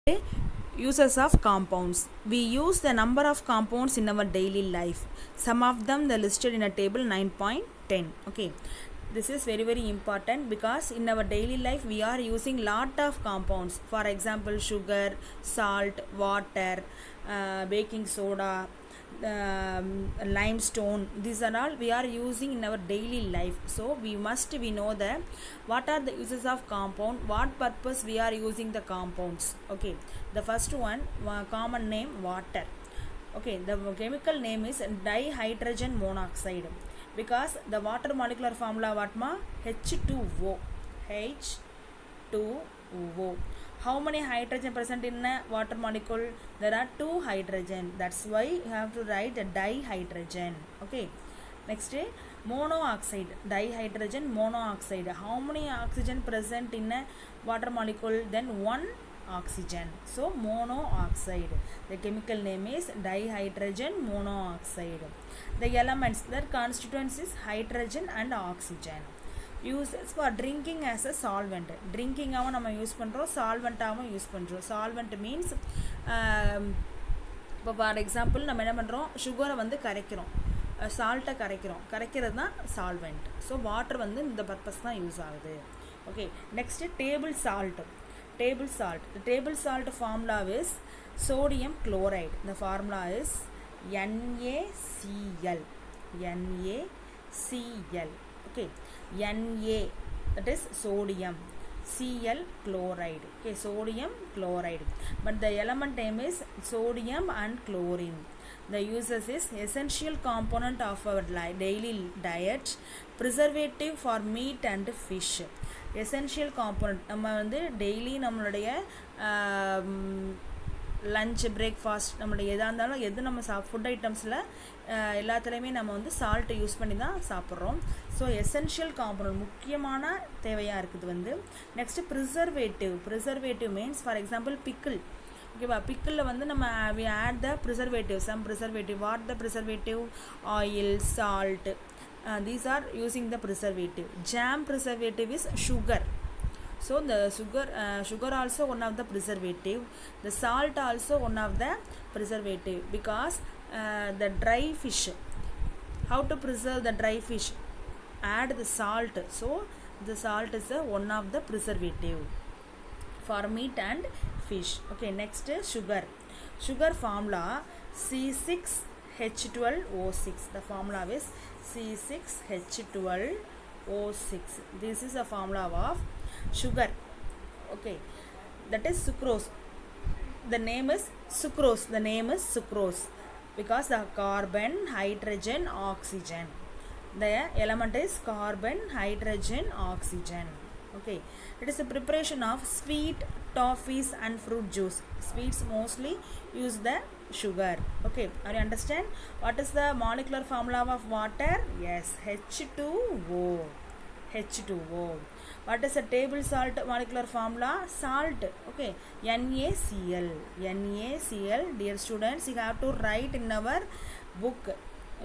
Uses of compounds. We use the number of compounds in our daily life. Some of them are listed in a table 9.10. Okay, this is very important because in our daily life we are using lot of compounds. For example, sugar, salt, water, baking soda, limestone. These are all we are using in our daily life. So we know that what are the uses of compound, what purpose we are using the compounds. Okay, the first one, common name, water. Okay, the chemical name is dihydrogen monoxide because the water molecular formula what ma? H2O. H2O. How many hydrogen present in a water molecule? There are 2 hydrogen. That's why you have to write a dihydrogen. Okay. Next, monoxide. Dihydrogen monoxide. How many oxygen present in a water molecule? Then 1 oxygen. So monoxide. The chemical name is dihydrogen monoxide. The elements, their constituents is hydrogen and oxygen. Uses for drinking as a solvent. Drinking ஆவும் நம்ம use பண்ணுறோம், solvent ஆவும் use பண்ணுறோம். Solvent means இப்போ for example நம்ம என்ன பண்ணுறோம், சுகரை வந்து கரைக்கிறோம், சால்ட்டை கரைக்கிறது தான் சால்வெண்ட். ஸோ வாட்டர் வந்து இந்த பர்பஸ் தான் யூஸ் ஆகுது. Okay, next table salt. The table salt formula is sodium chloride. The formula is NaCl. Okay, Na, that is sodium, Cl chloride. Okay, sodium chloride, but the element name is sodium and chlorine. The uses is essential component of our daily diet, preservative for meat and fish. Essential component நம்ம வந்து daily நம்மளுடைய lunch, breakfast, நம்மளுடைய எதாக இருந்தாலும் எது நம்ம food ஐட்டம்ஸில் எல்லாத்துலேயுமே நம்ம வந்து சால்ட்டு யூஸ் பண்ணி தான் சாப்பிட்றோம். ஸோ எசென்ஷியல் காம்பனண்ட் முக்கியமான தேவையாக இருக்குது வந்து. Next preservative means for example pickle. ஓகேவா, பிக்கிளில் வந்து நம்ம we add the preservative, some preservative. What the preservative? Oil, salt, these are using the preservative. Jam preservative is sugar. So the sugar also one of the preservative. The salt also one of the preservative because the dry fish. How to preserve the dry fish? Add the salt. So the salt is one of the preservative for meat and fish. Okay, next sugar. Sugar formula C6H12O6. The formula is C6H12O6. This is the formula of sugar. Okay, that is sucrose. The name is sucrose because the carbon, hydrogen, oxygen. The element is carbon, hydrogen, oxygen. Okay, it is a preparation of sweet, toffees and fruit juice. Sweets mostly use the sugar. Okay, are you understand what is the molecular formula of water? Yes, H2O. What is the table salt molecular formula? Salt. Okay, NaCl. Dear students, you have to write in our book.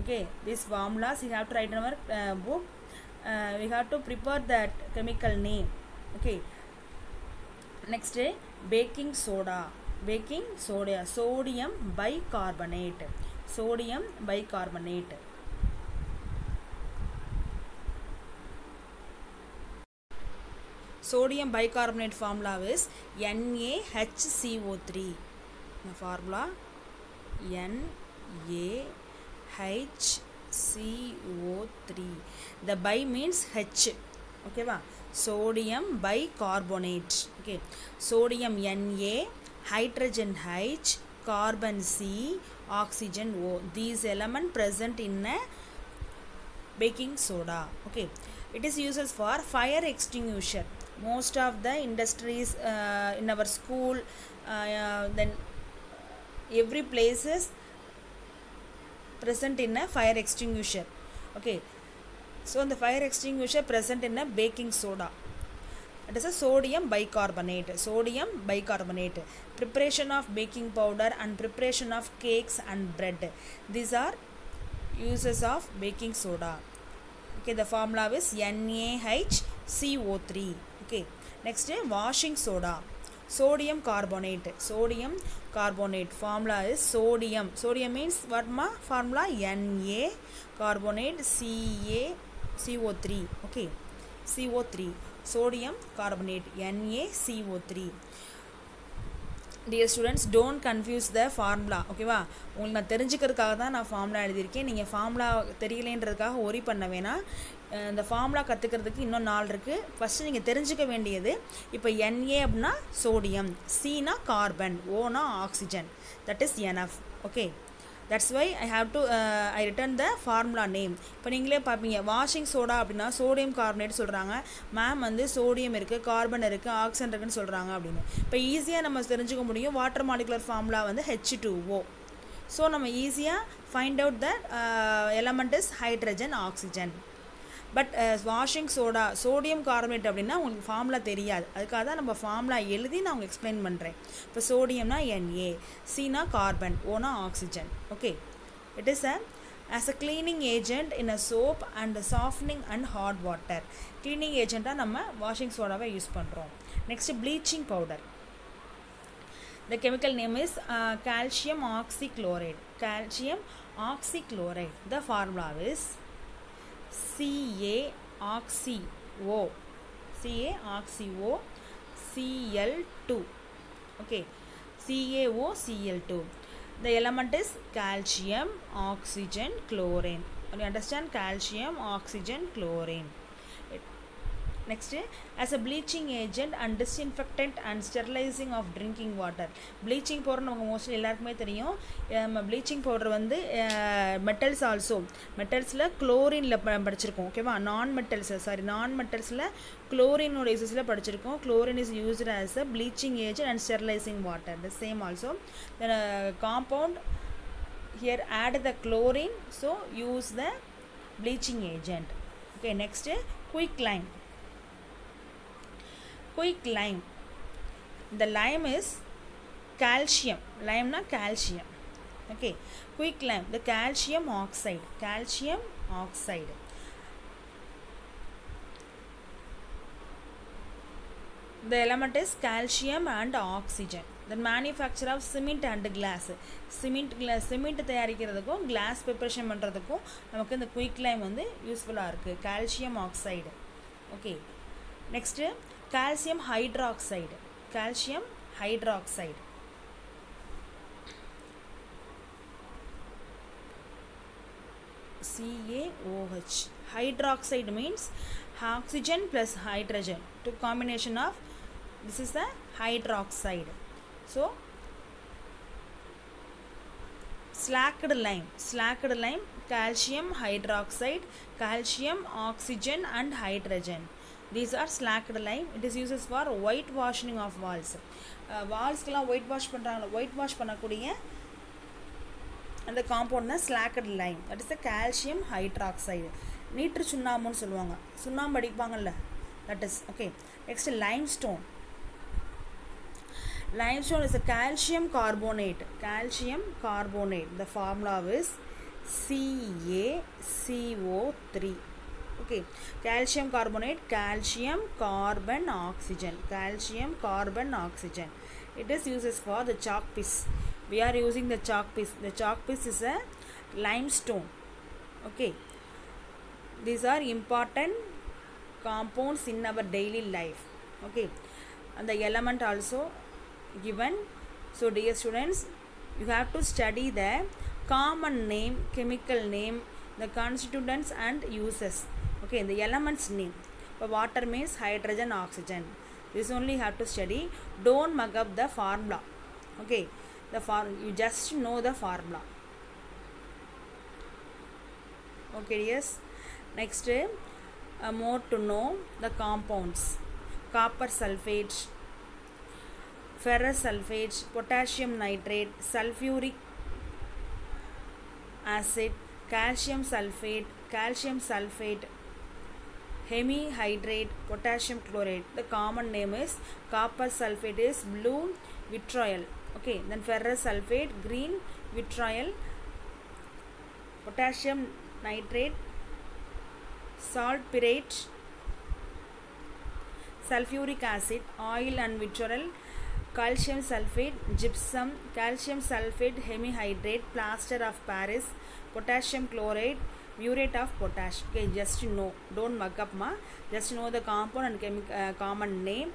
Okay, these formulas you have to write in our book. We have to prepare that chemical name. Okay, next baking soda. Sodium bicarbonate. Sodium bicarbonate formula is NaHCO3. The formula NaHCO3. The bi means H. Okay va? Sodium bicarbonate. Okay, sodium Na, hydrogen H, carbon C, oxygen O. These elements present in a baking soda. Okay, it is used for fire extinguisher. Most of the industries in our school, then every places present in a fire extinguisher. Okay, so the fire extinguisher present in a baking soda. It is a sodium bicarbonate. Preparation of baking powder and preparation of cakes and bread. These are uses of baking soda. Okay, the formula is NaHCO3. Okay, next washing soda. sodium carbonate. Sodium carbonate formula is sodium. Sodium means what ma? Formula Na carbonate CO3. Okay, CO3. Sodium carbonate NaCO3. Dear students, don't confuse the formula. ஓகேவா, உங்களுக்கு நான் தெரிஞ்சுக்கிறதுக்காக தான் நான் formula எழுதியிருக்கேன். நீங்கள் formula தெரியலேன்றதுக்காக worry பண்ண வேணாம். இந்த ஃபார்முலா கற்றுக்கிறதுக்கு இன்னும் நாள் இருக்குது. ஃபஸ்ட்டு நீங்கள் தெரிஞ்சுக்க வேண்டியது, இப்போ NA அப்படின்னா சோடியம், Cனா கார்பன், Oனா oxygen, that is NF. Okay, that's why I have to I written the formula name. இப்போ நீங்களே பார்ப்பீங்க, வாஷிங் சோடா அப்படின்னா சோடியம் கார்பனேட் சொல்கிறாங்க. மேம் வந்து சோடியம் இருக்குது, கார்பன் இருக்குது, ஆக்சிஜன் இருக்குன்னு சொல்கிறாங்க அப்படின்னு. இப்போ ஈஸியாக நம்ம தெரிஞ்சுக்க முடியும். வாட்டர் மாலிகுலர் ஃபார்முலா வந்து H2O. ஸோ நம்ம ஈஸியாக find out the element is hydrogen, oxygen. But washing soda sodium carbonate அப்படின்னா உங்களுக்கு ஃபார்முலா தெரியாது. அதுக்காக தான் நம்ம ஃபார்முலா எழுதி நான் உங்களுக்கு எக்ஸ்பிளைன் பண்ணுறேன். இப்போ சோடியம்னா Na, Cனா கார்பன், Oனா oxygen. Okay, it is as a cleaning agent in a soap and softening and hot water. cleaning agentா நம்ம வாஷிங் சோடாவை யூஸ் பண்ணுறோம். Next bleaching powder. The chemical name is calcium oxychloride. Calcium oxychloride. The formula is CaOxyO, CaOxyO, Cl2. Okay, CaOCl2. The element is calcium, oxygen, chlorine. You understand? Calcium, oxygen, chlorine. Next, as a bleaching agent and disinfectant and sterilizing of drinking water. Bleaching powder நமக்கு mostly எல்லாருக்குமே தெரியும். நம்ம bleaching powder வந்து metals also, மெட்டல்ஸில் குளோரினில் படிச்சிருக்கோம். ஓகேவா, நான் மெட்டல்ஸில் குளோரினோட யூசஸில் படிச்சிருக்கோம். Chlorine is used as a bleaching agent and sterilising water. The same also the compound here add the chlorine, so use the bleaching agent. Okay, next, quick lime. Quick lime. The lime is calcium. Lime na calcium. Okay, quick lime, the calcium oxide. Calcium oxide. The element is calcium and oxygen. The manufacture of cement and glass. Cement தயாரிக்கிறதுக்கும் glass preparation பண்ணுறதுக்கும் நமக்கு இந்த quick lime வந்து யூஸ்ஃபுல்லாக இருக்குது. calcium oxide. Okay, next, calcium hydroxide. Calcium hydroxide. CaOH. Hydroxide means oxygen plus hydrogen to combination of, this is the hydroxide. So slacked lime, calcium hydroxide, calcium, oxygen and hydrogen. These are slacked lime. It is used for white washing of walls. Walls kala white wash பண்றாங்க. white wash பண்ணக்கூடிய அந்த compound தான் slacked lime. That is the calcium hydroxide. நீற்று சுண்ணாம்புன்னு சொல்லுவாங்க. சுண்ணாம்பு அடிப்பாங்கல்ல, that is. Okay, next, limestone. Limestone is a calcium carbonate. Calcium carbonate. The formula is CaCO3. Okay, calcium carbonate, calcium, carbon, oxygen. Calcium, carbon, oxygen. It is used for the chalk piece. We are using the chalk piece. The chalk piece is a limestone. Okay, these are important compounds in our daily life. Okay, and the element also given. So dear students, you have to study the common name, chemical name, the constituents and uses. Okay, the elements name. For water means hydrogen, oxygen. This only you have to study. Don't mug up the formula. Okay, you just know the formula. Okay, yes. Next, more to know the compounds. Copper sulfate, ferrous sulfate, potassium nitrate, sulfuric acid, calcium sulfate, hemihydrate, potassium chlorate. The common name is copper sulfate is blue vitriol. Okay, then ferrous sulfate, green vitriol, potassium nitrate, saltpyrite, sulfuric acid, oil and vitriol, calcium sulfate, gypsum, calcium sulfate, hemihydrate, plaster of Paris, potassium chloride, muriate of potash. Okay, just know, don't mug up ma, just know the compound and common name.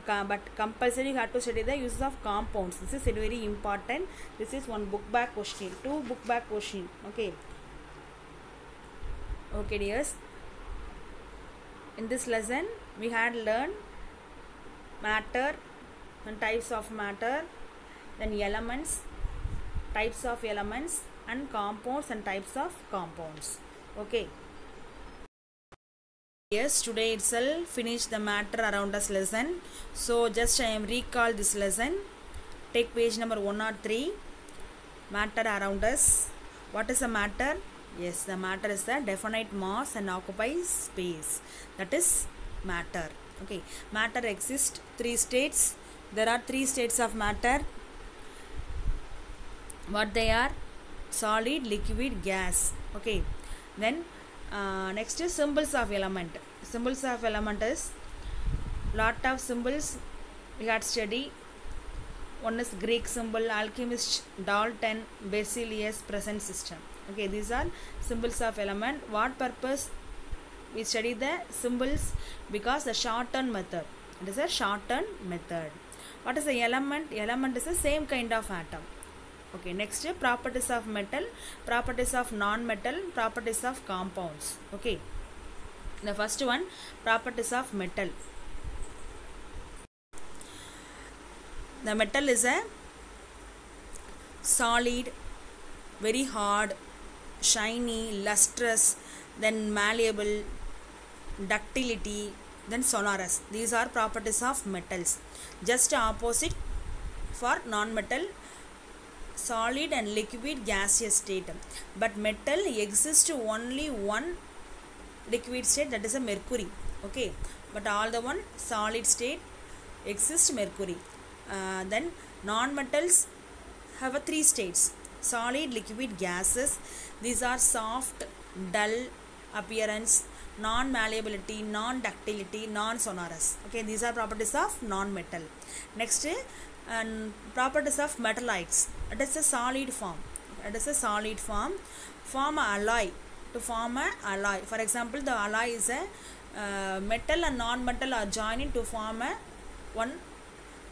But compulsory you have to study the uses of compounds. This is very important. This is one book back question, two book back question. Okay, okay dears, in this lesson we had learned matter and types of matter, then elements, types of elements, and compounds and types of compounds. Okay, yes, today itself finish the matter around us lesson. So just I am recall this lesson. Take page number 103, matter around us. What is the matter? Yes, the matter is the definite mass and occupies space. That is matter. Okay, matter exists three states. There are three states of matter. What they are? Solid, liquid, gas. Okay, then next is symbols of element. Symbols of element is lot of symbols we had study. One is Greek symbol, alchemist, Dalton, Berzelius, present system. Okay, these are symbols of element. What purpose we study the symbols? Because the shortened method. It is a shortened method. What is the element? Element is the same kind of atom. Okay, next properties of metal, properties of non-metal, properties of compounds. Okay, the first one, properties of metal. The metal is a solid, very hard, shiny, lustrous, then malleable, ductility, then sonorous. These are properties of metals. Just opposite for non-metal, solid and liquid, gaseous state. But metal exists only one liquid state, that is a mercury. Okay, but all the one solid state exists mercury. Then non-metals have a three states: solid, liquid, gases. These are soft, dull appearance, non-malleability, non-ductility, non-sonorous. Okay, these are properties of non-metal. Next, properties of metallites. It is a solid form. It is a solid form. Form a alloy. To form a alloy. For example, the alloy is a metal and non-metal are joining to form a one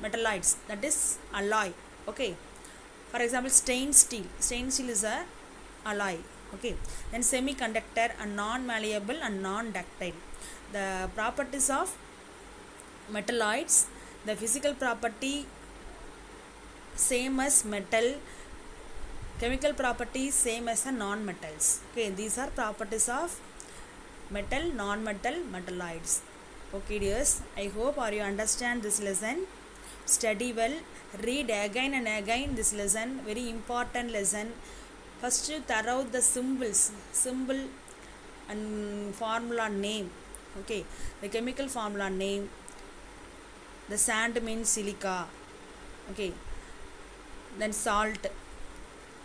metallites. That is alloy. Okay. For example, stained steel. Stained steel is a alloy. Okay. Then semiconductor and non-malleable and non-ductile. The properties of metalloids. The physical property same as metal. Chemical properties same as a non-metals. Okay, these are properties of metal, non-metal, metalloids. Okay dears, I hope you understand this lesson. Study well, read again and again this lesson, very important lesson. First thorough the symbols, symbol and formula name. Okay, the chemical formula name. The sand means silica. Okay, then salt.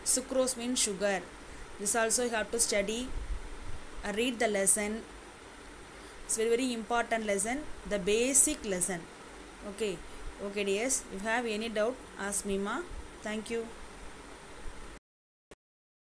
Sucrose means sugar. This also you have to study. Read the lesson. It's very important lesson. The basic lesson. Okay. Okay dears. If you have any doubt, ask me ma. Thank you.